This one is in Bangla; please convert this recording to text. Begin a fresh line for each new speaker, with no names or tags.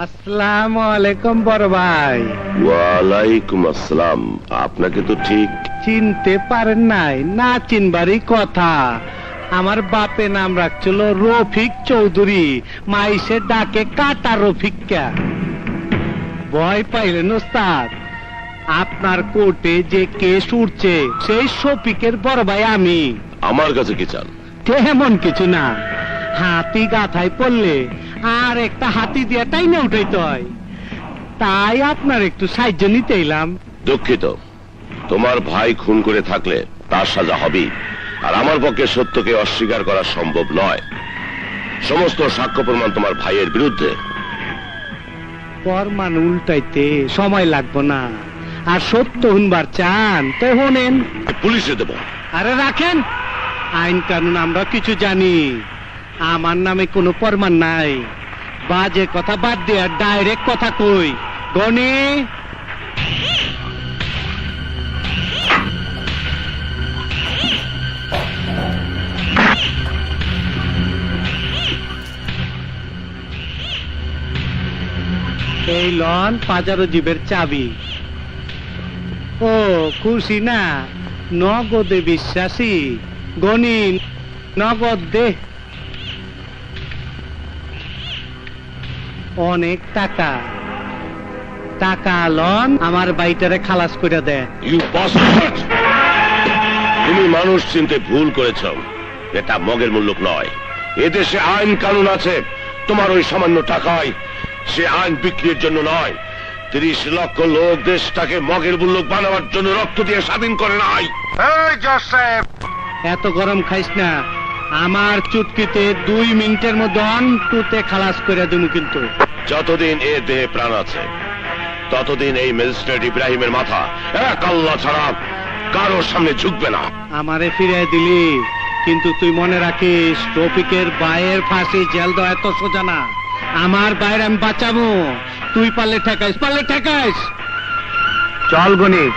আসসালামু আলাইকুম বড় ভাই।
ওয়ালাইকুম আসসালাম। আপনাকে তো ঠিক
চিনতে পারেন নাই? না চিনবারই কথা। আমার বাপে নাম রাখছিল রফিক চৌধুরী, মাইসে ডাকে কাটা রফিকা। ভয় পাইলেন ওস্তাদ? আপনার কোর্টে যে কেস উঠছে সেই শফিকের বড় ভাই আমি।
আমার কাছে কি চান?
তেমন কিছু না, হাতি গাথায় পড়লে আর একটা হাতি দিয়ে টাইনে উঠাইতে হয়, তাই আপনার একটু সাহায্য নিতে এলাম।
দুঃখিত, তোমার ভাই খুন করে থাকলে তার সাজা হবে, আর আমার পক্ষে সত্যকে অস্বীকার করা সম্ভব নয়। সমস্ত সাক্ষ্য প্রমাণ তোমার ভাইয়ের বিরুদ্ধে।
প্রমাণ উল্টাইতে সময় লাগবো না, আর সত্য শুনবার চান তো শোনেন।
পুলিশে দেব।
আরে রাখেন, আইন কানুন আমরা কিছু জানি। আমার নামে কোনো প্রমাণ নাই, বাজে কথা বাদ দিয়ে ডাইরেক্ট কথা কই। গনি, এই লন পাজারো জীবের চাবি। ও খুশি না? নগদে বিশ্বাসী? গনি, নগদ দে। অনেক টাকা। টাকা লন, আমার বাইটারে খালাস করে দে।
You bastard! তুমি মানুষ চিনতে ভুল করেছ। এটা মগের মূল্য নয়। এদেশে আইন কানুন আছে। তোমার ওই সামান্য টাকায় সে আইন বিক্রির জন্য নয়। 30 লক্ষ লোক দেশটাকে মগের মূল্য বানাবার জন্য রক্ত দিয়ে স্বাধীন করে নাই।
এত গরম খাইস না, আমার চুটকিতে 2 মিনিটের মধ্যে অন্তুতে খালাস করে দেবো। কিন্তু
যতদিন এ দেহে প্রাণ আছে ততদিন এই ম্যাজিস্ট্রেট ইব্রাহিমের মাথা এক আল্লাহ ছাড়া কারোর সামনে ঝুঁকবে না।
আমারে ফিরিয়ে দিলি, কিন্তু তুই মনে রাখিস রফিকের ভাইয়ের ফাঁসি জেল দেওয়া এত সোজা না। আমার ভাইয়ের আমি বাঁচাবো, তুই পারলে ঠেকাইস, পারলে ঠেকাইস। চল গণিত।